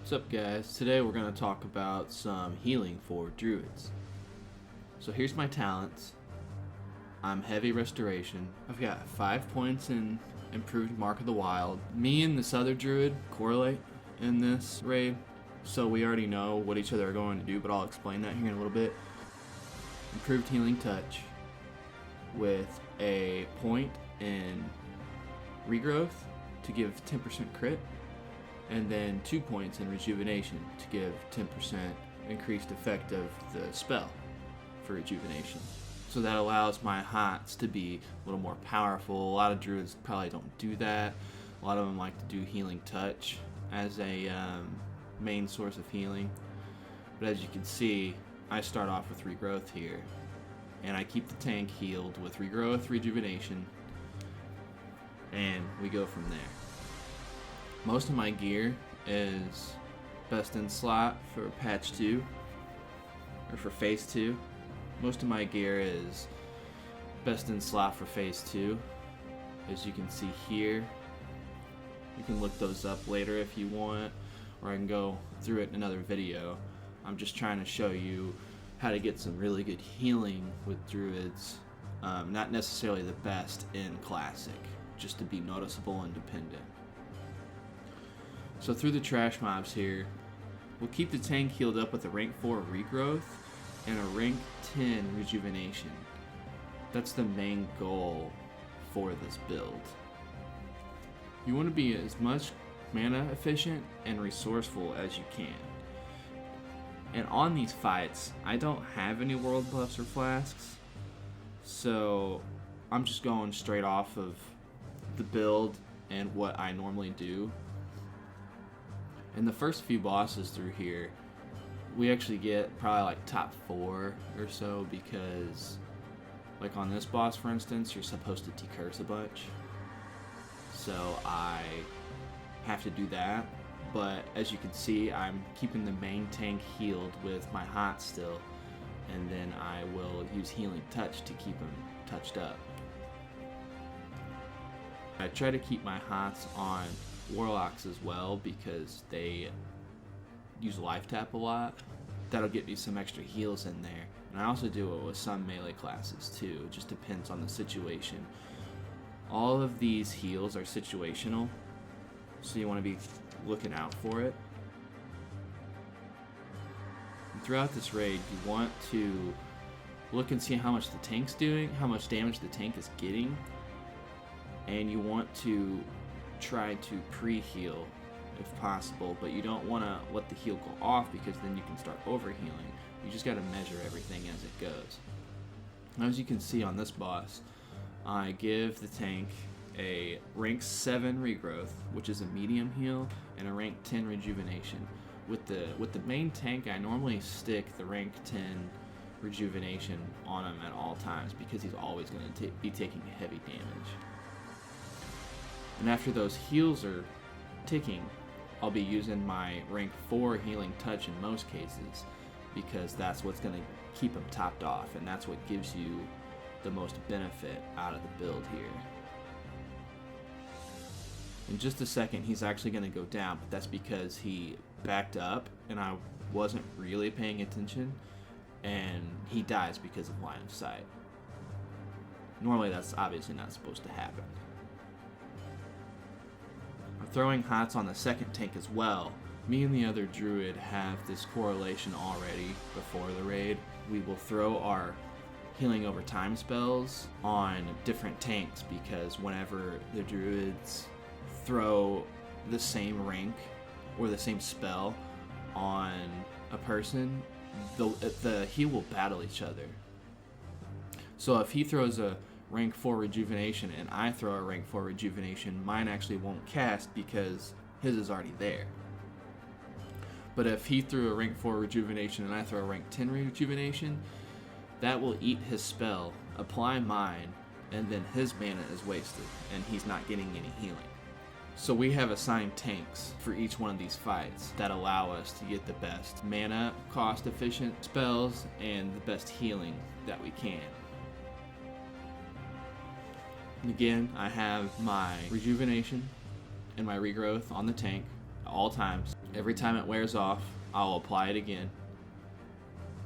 What's up guys? Today we're going to talk about some healing for druids. So here's my talents. I'm heavy restoration. I've got 5 points in improved Mark of the Wild. Me and this other druid correlate in this raid, so we already know what each other are going to do, but I'll explain that here in a little bit. Improved healing touch with a point in regrowth to give 10% crit, and then 2 points in rejuvenation to give 10% increased effect of the spell for rejuvenation. So that allows my hots to be a little more powerful. A lot of druids probably don't do that. A lot of them like to do healing touch as a main source of healing. But as you can see, I start off with regrowth here, and I keep the tank healed with regrowth, rejuvenation, and we go from there. Most of my gear is best in slot for patch 2 or for phase 2. Most of my gear is best in slot for phase 2, as you can see here. You can look those up later if you want, or I can go through it in another video. I'm just trying to show you how to get some really good healing with druids. Not necessarily the best in classic, just to be noticeable and dependent. So through the trash mobs here, we'll keep the tank healed up with a rank 4 regrowth and a rank 10 rejuvenation. That's the main goal for this build. You want to be as much mana efficient and resourceful as you can. And on these fights, I don't have any world buffs or flasks, so I'm just going straight off of the build and what I normally do. In the first few bosses through here, we actually get probably like top 4 or so, because like on this boss for instance, you're supposed to decurse a bunch, so I have to do that. But as you can see, I'm keeping the main tank healed with my hots still, and then I will use healing touch to keep them touched up. I try to keep my hots on warlocks as well, because they use life tap a lot. That'll get me some extra heals in there. And I also do it with some melee classes too. It just depends on the situation. All of these heals are situational, so you want to be looking out for it. And throughout this raid, you want to look and see how much the tank's doing, how much damage the tank is getting, and you want to try to pre-heal if possible, but you don't want to let the heal go off, because then you can start overhealing. You just got to measure everything as it goes. Now, as you can see on this boss, I give the tank a rank 7 regrowth, which is a medium heal, and a rank 10 rejuvenation. With the main tank, I normally stick the rank 10 rejuvenation on him at all times, because he's always going to be taking heavy damage. And after those heals are ticking, I'll be using my rank 4 healing touch in most cases, because that's what's going to keep him topped off, and that's what gives you the most benefit out of the build here. In just a second, he's actually going to go down, but that's because he backed up and I wasn't really paying attention, and he dies because of line of sight. Normally that's obviously not supposed to happen. I'm throwing hots on the second tank as well. Me and the other druid have this correlation already before the raid. We will throw our healing over time spells on different tanks, because whenever the druids throw the same rank or the same spell on a person, the heal will battle each other. So if he throws a rank 4 rejuvenation and I throw a rank 4 rejuvenation, mine actually won't cast because his is already there. But if he threw a rank 4 rejuvenation and I throw a rank 10 rejuvenation, that will eat his spell, apply mine, and then his mana is wasted and he's not getting any healing. So we have assigned tanks for each one of these fights that allow us to get the best mana cost efficient spells and the best healing that we can. And again, I have my rejuvenation and my regrowth on the tank. all times. Every time it wears off, I'll apply it again.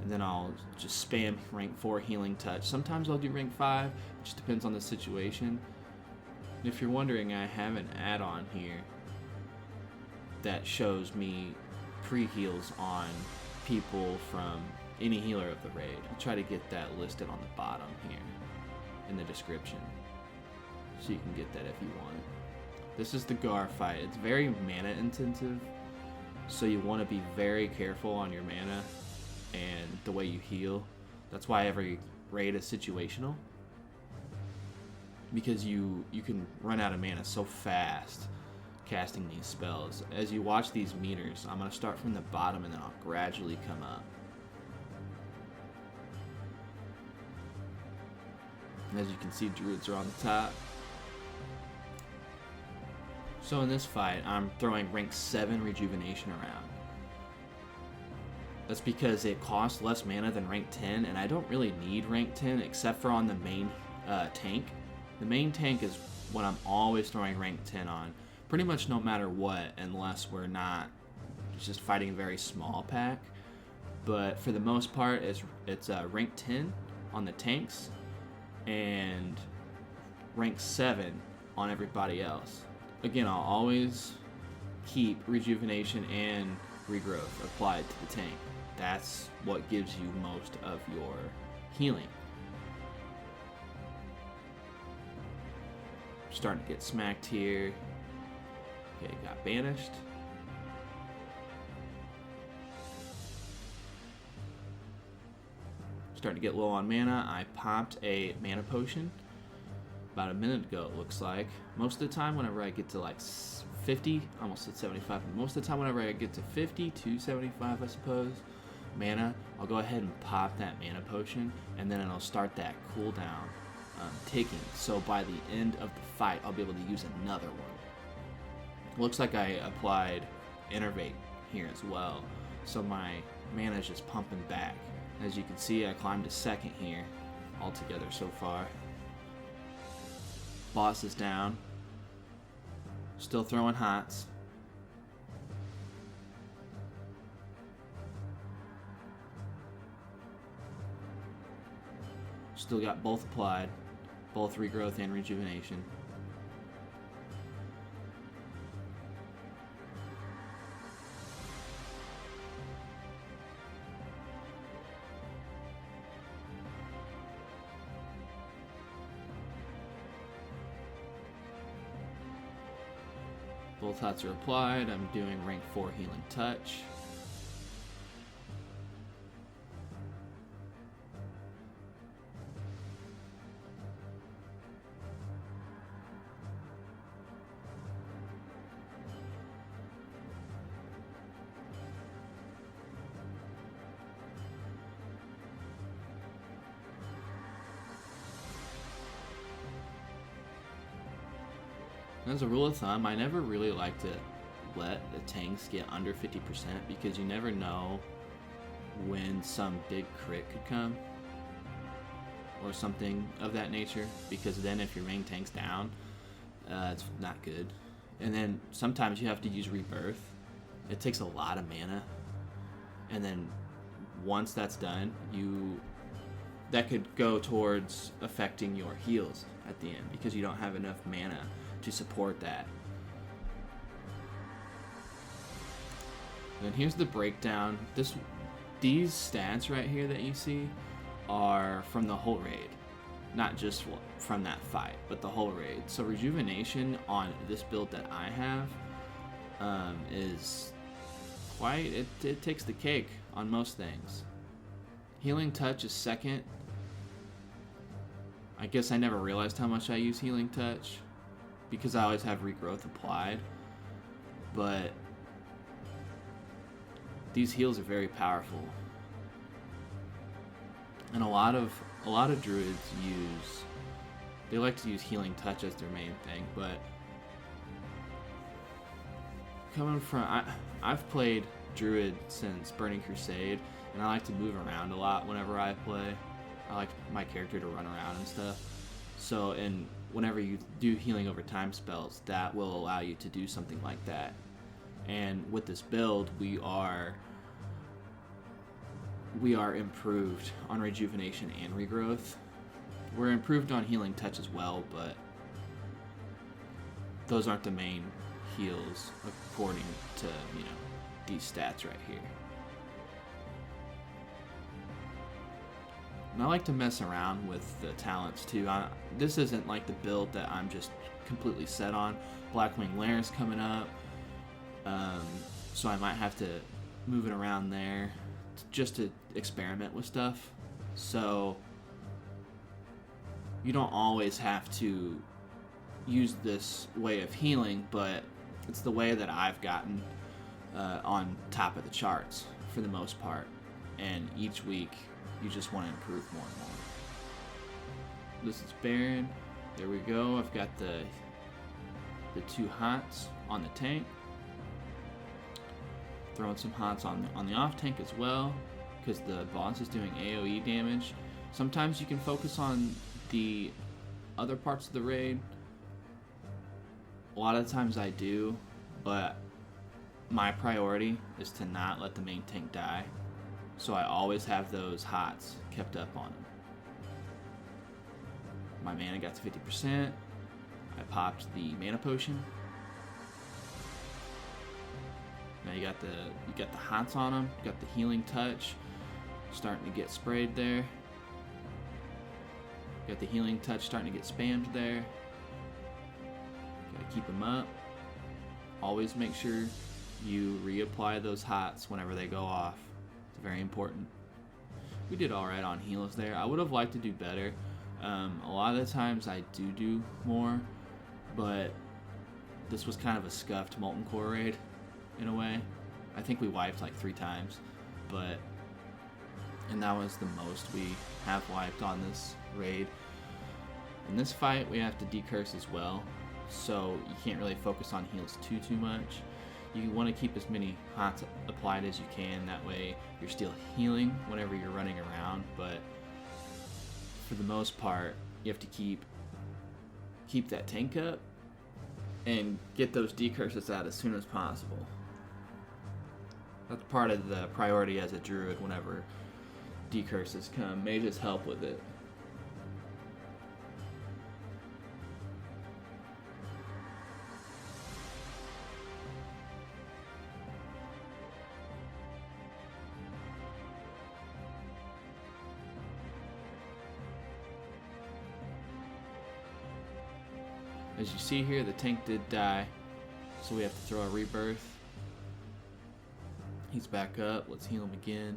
And then I'll just spam rank 4 healing touch. Sometimes I'll do rank 5, it just depends on the situation. And if you're wondering, I have an add-on here that shows me pre-heals on people from any healer of the raid. I'll try to get that listed on the bottom here in the description, so you can get that if you want it. This is the Gar fight. It's very mana intensive, so you want to be very careful on your mana and the way you heal. That's why every raid is situational, because you can run out of mana so fast casting these spells. As you watch these meters, I'm going to start from the bottom and then I'll gradually come up. As you can see, Druids are on the top. So in this fight, I'm throwing rank 7 rejuvenation around. That's because it costs less mana than rank 10, and I don't really need rank 10 except for on the main tank. The main tank is what I'm always throwing rank 10 on, pretty much no matter what, unless we're not just fighting a very small pack. But for the most part, it's rank 10 on the tanks and rank 7 on everybody else. Again, I'll always keep rejuvenation and regrowth applied to the tank. That's what gives you most of your healing. Starting to get smacked here. Okay, got banished. Starting to get low on mana. I popped a mana potion about a minute ago, it looks like. Most of the time whenever I get to like 50, almost at 75, but most of the time whenever I get to 50 to 75, I suppose, mana, I'll go ahead and pop that mana potion, and then it'll start that cooldown ticking. So by the end of the fight, I'll be able to use another one. Looks like I applied Innervate here as well, so my mana is just pumping back. As you can see, I climbed to 2nd here altogether so far. Boss is down. Still throwing hots. Still got both applied, both regrowth and rejuvenation. Both hots are applied. I'm doing rank 4 healing touch. As a rule of thumb, I never really like to let the tanks get under 50% because you never know when some big crit could come or something of that nature, because then if your main tank's down, it's not good. And then sometimes you have to use Rebirth. It takes a lot of mana, and then once that's done, that could go towards affecting your heals at the end because you don't have enough mana to support that. And here's the breakdown. These stats right here that you see are from the whole raid, not just from that fight, but the whole raid. So rejuvenation on this build that I have is quite, it takes the cake on most things. Healing touch is 2nd. I guess I never realized how much I use healing touch because I always have regrowth applied, but these heals are very powerful, and a lot of druids they like to use healing touch as their main thing. But coming from, I've played druid since Burning Crusade, and I like to move around a lot whenever I play. I like my character to run around and stuff. So, and whenever you do healing over time spells, that will allow you to do something like that. And with this build, we are improved on rejuvenation and regrowth. We're improved on healing touch as well, but those aren't the main heals according to, you know, these stats right here. And I like to mess around with the talents too. This isn't like the build that I'm just completely set on. Blackwing Lair's coming up, so I might have to move it around there just to experiment with stuff. So you don't always have to use this way of healing, but it's the way that I've gotten on top of the charts for the most part. And each week you just want to improve more and more. This is Baron. There we go. I've got the 2 hots on the tank. Throwing some hots on the off tank as well, because the boss is doing AoE damage. Sometimes you can focus on the other parts of the raid. A lot of the times I do, but my priority is to not let the main tank die. So I always have those hots kept up on him. My mana got to 50%. I popped the mana potion. Now you got the hots on him. You got the healing touch starting to get sprayed there. You got the healing touch starting to get spammed there. Gotta keep him up. Always make sure you reapply those hots whenever they go off. It's very important. We did alright on heals there. I would have liked to do better. A lot of the times I do more, but this was kind of a scuffed Molten Core raid in a way. I think we wiped like 3 times, and that was the most we have wiped on this raid. In this fight we have to decurse as well, so you can't really focus on heals too much. You want to keep as many hots applied as you can, that way you're still healing whenever you're running around, but for the most part you have to keep that tank up and get those decurses out as soon as possible. That's part of the priority as a druid whenever decurses come. Mages help with it. As you see here, the tank did die, so we have to throw a rebirth. He's back up. Let's heal him again.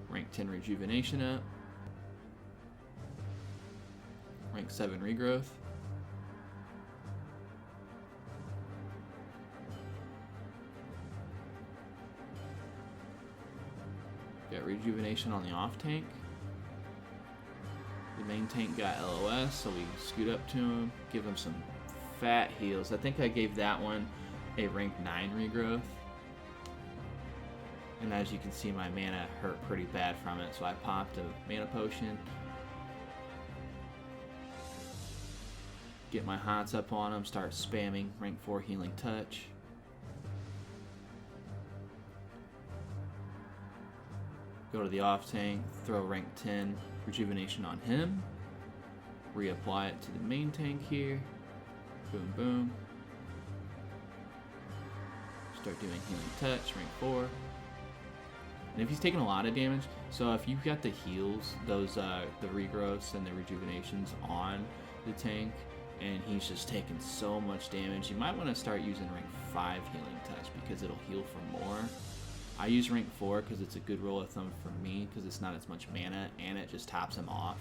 Rank 10 rejuvenation up. Rank 7 regrowth. Got rejuvenation on the off tank. The main tank got LOS, so we scoot up to him, give him some fat heals. I think I gave that one a rank 9 regrowth. And as you can see, my mana hurt pretty bad from it, so I popped a mana potion. Get my hots up on him, start spamming rank 4 healing touch. Go to the off tank, throw rank 10 rejuvenation on him. Reapply it to the main tank here. Boom, boom. Start doing healing touch, rank 4. And if he's taking a lot of damage, so if you've got the heals, those the regrowths and the rejuvenations on the tank, and he's just taking so much damage, you might want to start using rank 5 healing touch because it'll heal for more. I use rank 4 because it's a good rule of thumb for me because it's not as much mana and it just tops him off.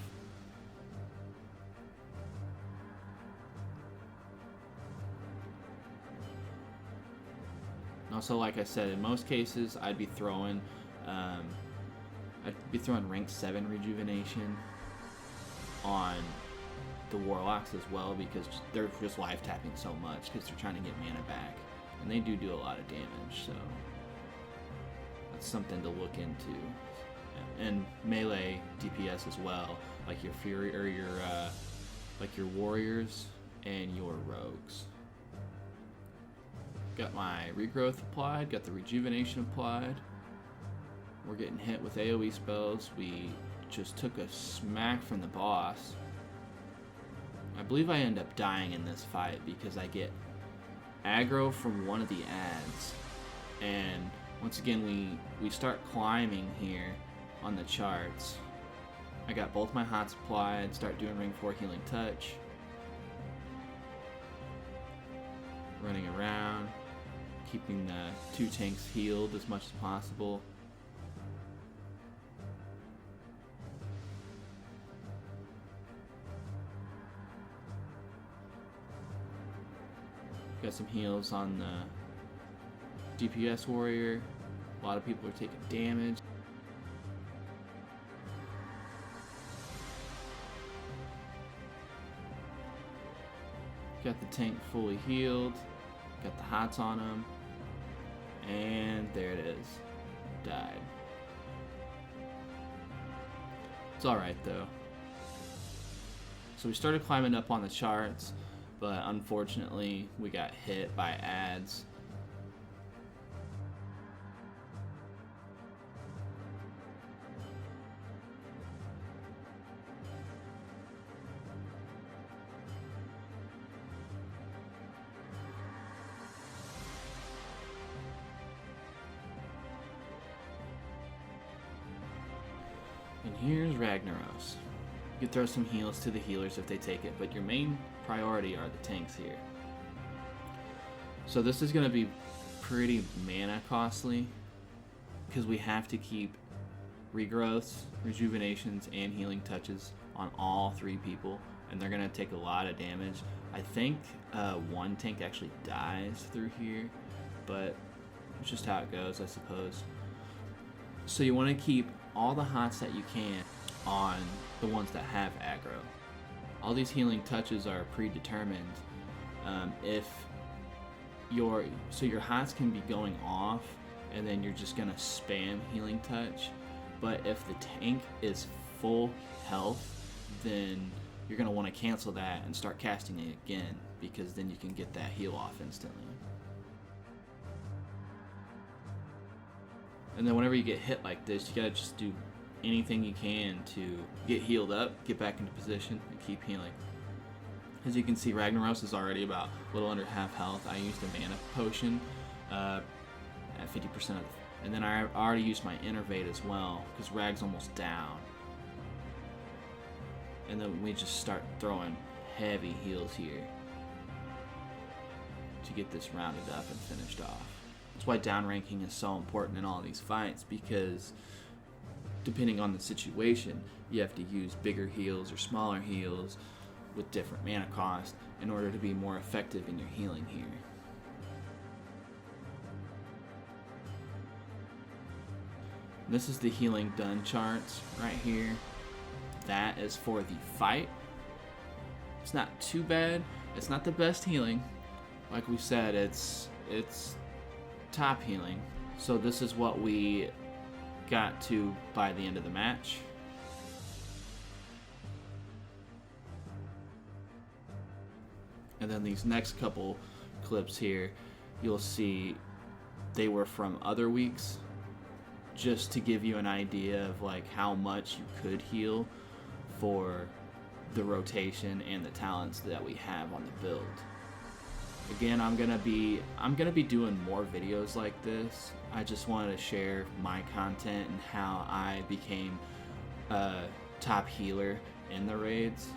Also, like I said, in most cases, I'd be throwing rank 7 rejuvenation on the warlocks as well because they're just life tapping so much because they're trying to get mana back, and they do a lot of damage. So that's something to look into. And melee DPS as well, like your fury or your warriors and your rogues. Got my regrowth applied, got the rejuvenation applied. We're getting hit with AoE spells. We just took a smack from the boss. I believe I end up dying in this fight because I get aggro from one of the ads. And once again, we start climbing here on the charts. I got both my hots applied, start doing ring 4 healing touch. Running around, keeping the 2 tanks healed as much as possible. Got some heals on the DPS warrior. A lot of people are taking damage. Got the tank fully healed. Got the hots on him. And there it is. Died. It's alright though. So we started climbing up on the charts, but unfortunately we got hit by ads. And here's Ragnaros. You can throw some heals to the healers if they take it, but your main priority are the tanks here. So this is going to be pretty mana costly because we have to keep regrowths, rejuvenations, and healing touches on all 3 people, and they're going to take a lot of damage. I think one tank actually dies through here, but it's just how it goes, I suppose. So you want to keep all the hots that you can on the ones that have aggro. All these healing touches are predetermined. Your hots can be going off and then you're just gonna spam healing touch, but if the tank is full health, then you're gonna want to cancel that and start casting it again, because then you can get that heal off instantly. And then whenever you get hit like this, you gotta just do anything you can to get healed up, get back into position, and keep healing. As you can see, Ragnaros is already about a little under half health. I used a mana potion at 50% and then I already used my Innervate as well, because Rag's almost down. And then we just start throwing heavy heals here to get this rounded up and finished off. That's why downranking is so important in all these fights, because depending on the situation, you have to use bigger heals or smaller heals with different mana cost in order to be more effective in your healing here. This is the healing done charts right here. That is for the fight. It's not too bad. It's not the best healing. Like we said, it's top healing. So this is what we got to by the end of the match. And then these next couple clips here, you'll see they were from other weeks, just to give you an idea of like how much you could heal for the rotation and the talents that we have on the build. Again, I'm gonna be doing more videos like this. I just wanted to share my content and how I became a top healer in the raids.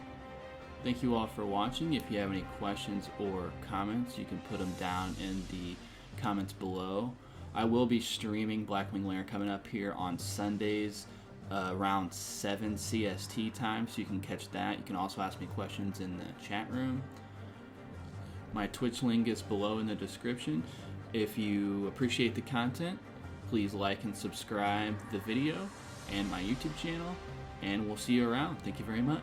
Thank you all for watching. If you have any questions or comments, you can put them down in the comments below. I will be streaming Blackwing Lair coming up here on Sundays around 7 CST time, so you can catch that. You can also ask me questions in the chat room. My Twitch link is below in the description. If you appreciate the content, please like and subscribe the video and my YouTube channel, and we'll see you around. Thank you very much.